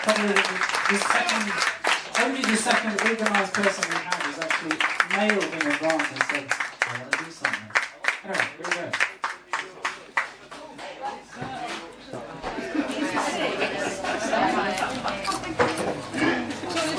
probably only the second organised person we had was actually mailed in advance and said, I want to do something. Anyway, here we go.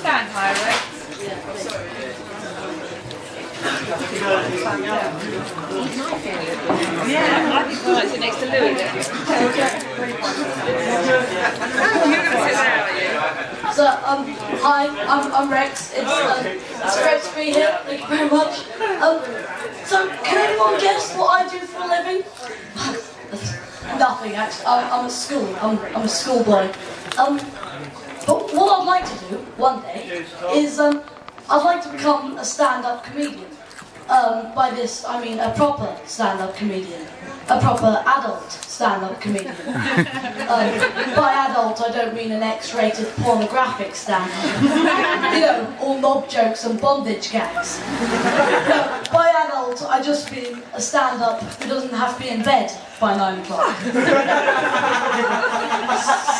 Stand higher, right? Yeah, I think we'll sit next to Louis then. So, hi, I'm Rex. It's great to be here. Thank you very much. So, can anyone guess what I do for a living? Nothing, actually. I'm at school. I'm a schoolboy. But what I'd like to do one day is I'd like to become a stand-up comedian. By this, I mean a proper stand-up comedian. A proper adult stand-up comedian. By adult, I don't mean an X-rated pornographic stand-up. You know, all knob jokes and bondage gags. No, by adult, I just mean a stand-up who doesn't have to be in bed by 9 o'clock.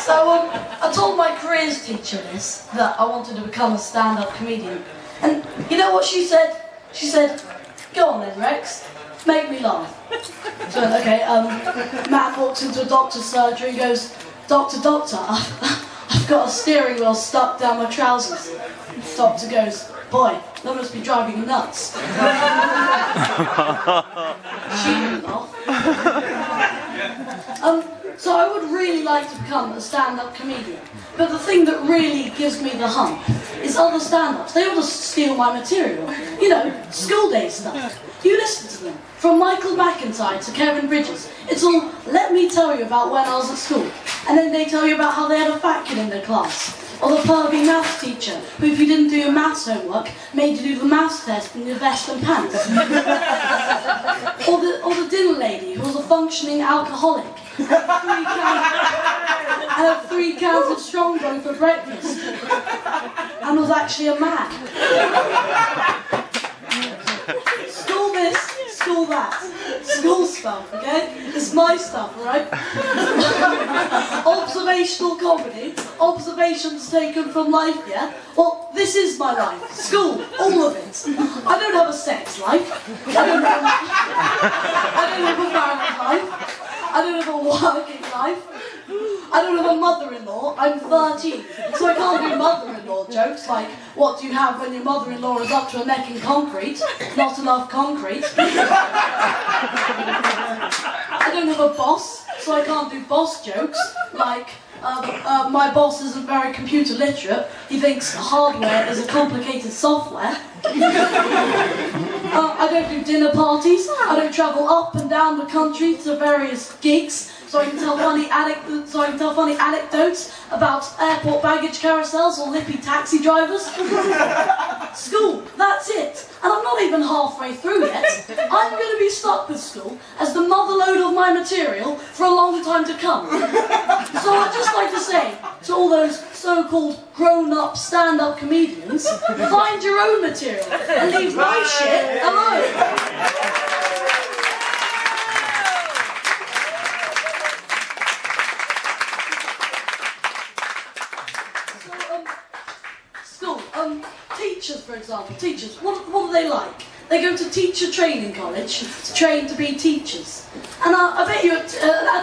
So, I told my careers teacher this, that I wanted to become a stand-up comedian. And you know what she said? She said, "Go on then, Rex, make me laugh." So, okay, Matt walks into a doctor's surgery and goes, "Doctor, I've got a steering wheel stuck down my trousers." The doctor goes, "Boy, that must be driving you nuts." She didn't laugh. So I would really like to become a stand-up comedian. But the thing that really gives me the hump is other stand-ups. They all just steal my material. You know, school day stuff. You listen to them. From Michael McIntyre to Kevin Bridges. It's all, let me tell you about when I was at school. And then they tell you about how they had a fat kid in their class. Or the pervy maths teacher, who if you didn't do your maths homework, made you do the maths test in your vest and pants. or the dinner lady, who was a functioning alcoholic. Had 3 cans of Strongbow for breakfast. And was actually a man. School this, school that. School stuff, okay? It's my stuff, right? Observational comedy. Observations taken from life, yeah? Well, this is my life. School, all of it. I don't have a sex life. I don't have a married life. I don't have a working life. I don't have a mother-in-law. I'm 13, so I can't do mother-in-law jokes like, what do you have when your mother-in-law is up to her neck in concrete? Not enough concrete. I don't have a boss, so I can't do boss jokes like, my boss isn't very computer literate. He thinks hardware is a complicated software. I don't do dinner parties. I don't travel up and down the country to various gigs so I can tell funny anecdotes about airport baggage carousels or lippy taxi drivers. School, that's it. And I'm not even halfway through yet. I'm going to be stuck with school as the motherlode of my material for a long time to come. So I'd just like to say to all those so-called grown-up stand-up comedians, find your own material and leave my shit alone. Teachers, for example, what do they like? They go to teacher training college to train to be teachers. And I bet you at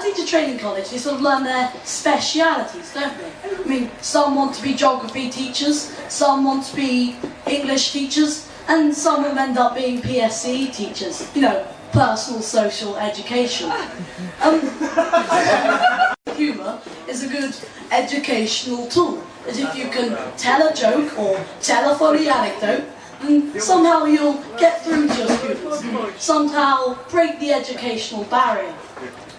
teacher training college they sort of learn their specialities, don't they? I mean, some want to be geography teachers, some want to be English teachers, and some will end up being PSCE teachers, you know, personal social education. Humour is a good educational tool. That if you can tell a joke or tell a funny anecdote, then somehow you'll get through to your students and somehow break the educational barrier.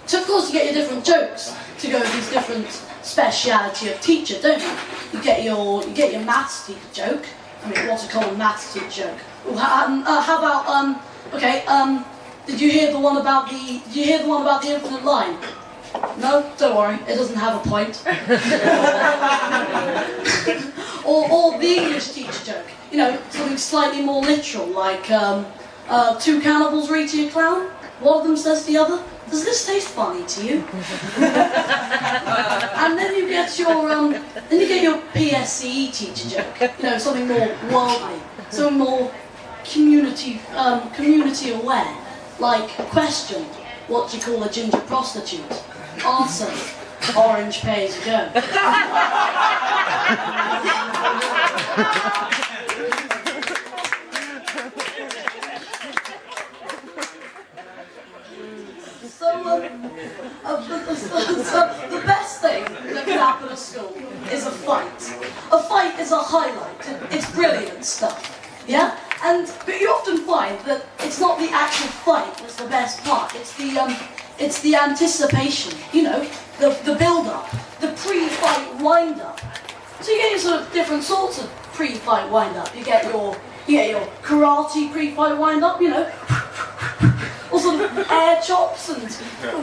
So of course you get your different jokes to go with these different speciality of teacher, don't you? You get your maths teacher joke. I mean, what's a common maths teacher joke? Ooh, how about did you hear the one about the infinite line? No, don't worry, it doesn't have a point. or the English teacher joke, you know, something slightly more literal, like 2 cannibals eating a clown. one of them says to the other, "Does this taste funny to you?" And then you get your PSCE teacher joke. You know, something more worldly, something more community aware. Like, question, what do you call a ginger prostitute? Answer, orange pay as you go. So the best thing that can happen at school is a fight. A fight is a highlight. It's brilliant stuff. Yeah? But you often find that it's not the actual fight that's the best part. It's the anticipation. You know, the build-up, the pre-fight wind-up. So you get your sort of different sorts of pre-fight wind-up. You get your karate pre-fight wind-up. You know. Or sort of air chops and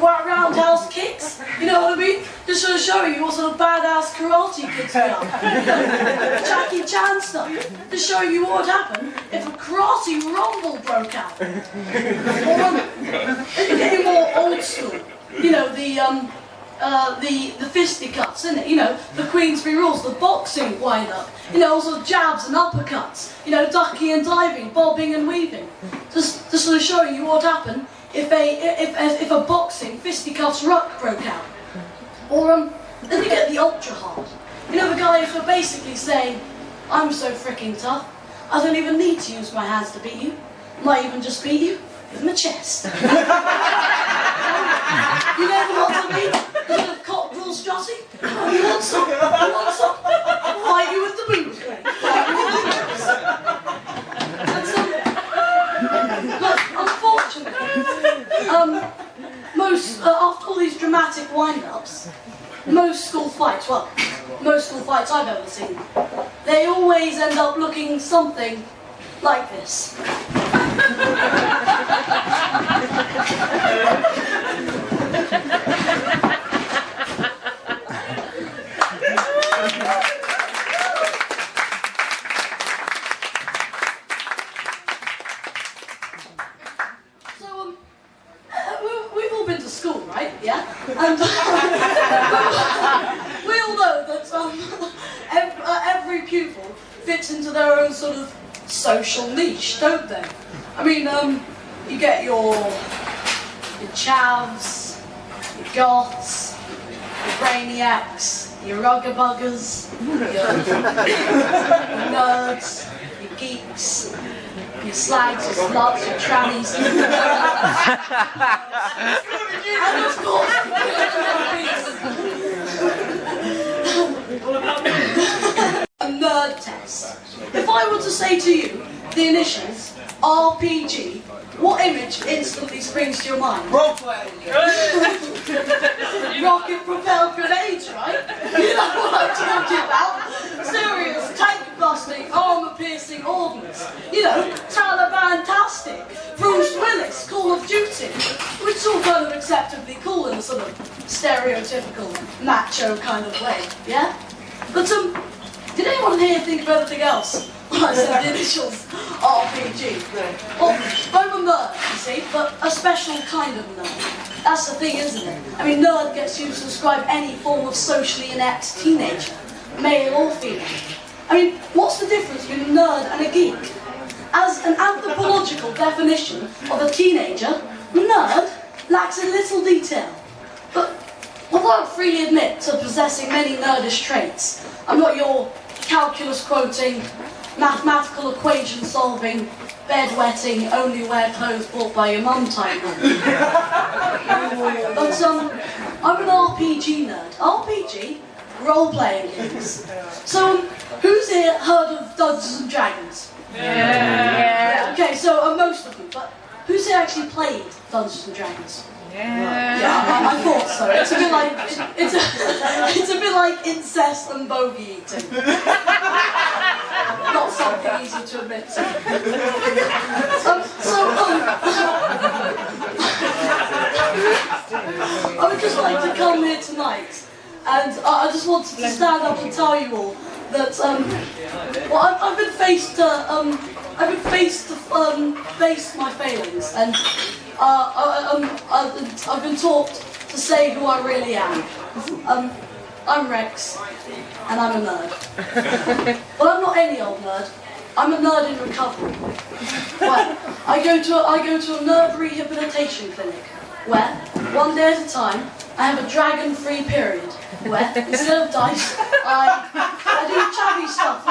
roundhouse kicks, you know what I mean? Just sort of showing you what sort of badass karate kicks we are. Jackie Chan stuff. Just showing you what would happen if a karate rumble broke out. Or then you get your more old school, you know, the fisticuffs, isn't it? You know, the Queensberry rules, the boxing wind-up. You know, also jabs and uppercuts. You know, ducking and diving, bobbing and weaving. Just sort of showing you what would happen if a boxing fisticuffs ruck broke out. Or then you get the ultra hard. You know, the guys who are basically saying, "I'm so freaking tough, I don't even need to use my hands to beat you. Might even just beat you with my chest." You know what I mean? The sort of cockerel strutting. You want some? You want some? Fight you with the boots. Fight you with the boots. But unfortunately, after all these dramatic wind-ups, most school fights I've ever seen, they always end up looking something like this. We've all been to school, right? Yeah? And we all know that every pupil fits into their own sort of social niche, don't they? I mean, you get your chavs, your goths, your brainiacs, your ruggerbuggers, your nerds, your geeks, your slags, your sluts, your trannies. And of course, a nerd test. If I were to say to you the initials RPG, what image instantly springs to your mind? Role-playing. Rocket propelled grenades, right? You know what I'm talking about? Serious tank busting, armor piercing ordnance. You know, Taliban-tastic, Bruce Willis, Call of Duty, which is all kind of acceptably cool in a sort of stereotypical macho kind of way, yeah? But did anyone here think of anything else when I said the initials RPG? Well, I'm a nerd, you see, but a special kind of nerd. That's the thing, isn't it? I mean, nerd gets used to describe any form of socially inept teenager, male or female. I mean, what's the difference between a nerd and a geek? As an anthropological definition of a teenager, a nerd lacks a little detail. But although I freely admit to possessing many nerdish traits, I'm not your calculus quoting, mathematical equation solving, bed-wetting, only wear clothes bought by your mum type. But I'm an RPG nerd. RPG? Role-playing games. So, who's here heard of Dungeons and Dragons? Yeah. Okay, so most of you, but who's here actually played Dungeons and Dragons? Yeah. I thought so. It's a bit like it's a bit like incest and bogey eating. Not something easy to admit to. I would just like to come here tonight, and I just wanted to stand up and tell you all that well, I've been faced to face my failings, and I've been taught to say who I really am. I'm Rex, and I'm a nerd. Well, I'm not any old nerd. I'm a nerd in recovery. Well, I go to a nerd rehabilitation clinic where, one day at a time, I have a dragon-free period where, instead of dice, I do chavvy stuff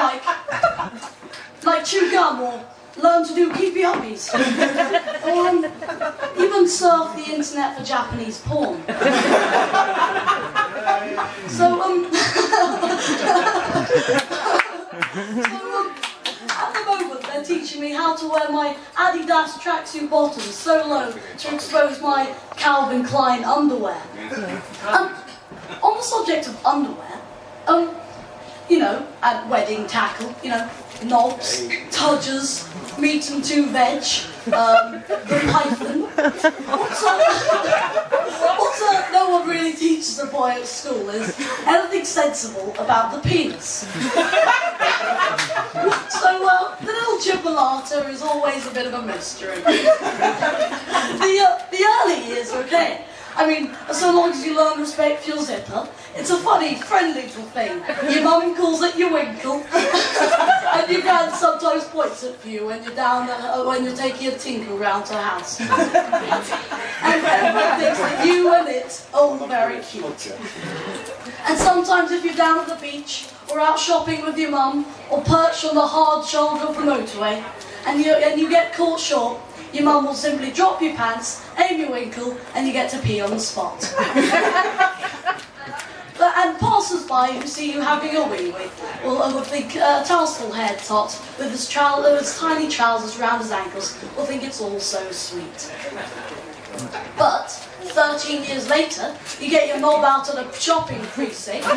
like chew gum or learn to do keepy-uppies, or even surf the internet for Japanese porn. At the moment they're teaching me how to wear my Adidas tracksuit bottoms so low to expose my Calvin Klein underwear. On the subject of underwear, at wedding tackle, knobs, tudgers, meat and two veg, the python. What no one really teaches a boy at school is anything sensible about the penis. So, the little chipolata is always a bit of a mystery. The early years are okay. I mean, so long as you learn respect for your zipper, it's a funny, friendly little thing. Your mum calls it your winkle, and your dad sometimes points it for you when you're when you're taking a tinkle round to her house. And everyone thinks that you and it are all very cute. And sometimes if you're down at the beach, or out shopping with your mum, or perched on the hard shoulder of the motorway, and you get caught short, your mum will simply drop your pants, aim your winkle, and you get to pee on the spot. And passers-by who see you having a wee-wee will think tousled-haired tot with his tiny trousers round his ankles will think it's all so sweet. But 13 years later, you get your knob out at a shopping precinct. No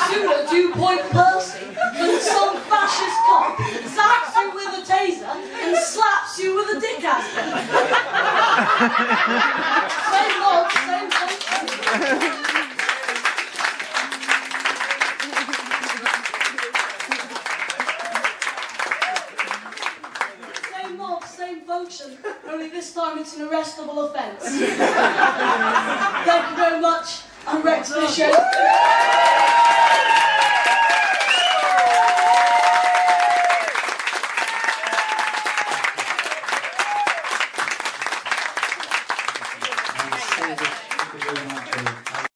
sooner do you point Percy than some fascist cop zaps you with a taser and slaps you with a dick aspirin. Same knob, same function. Same knob, same function, only this time it's an arrestable offence. Thank you very much. I'm Rex Bishop.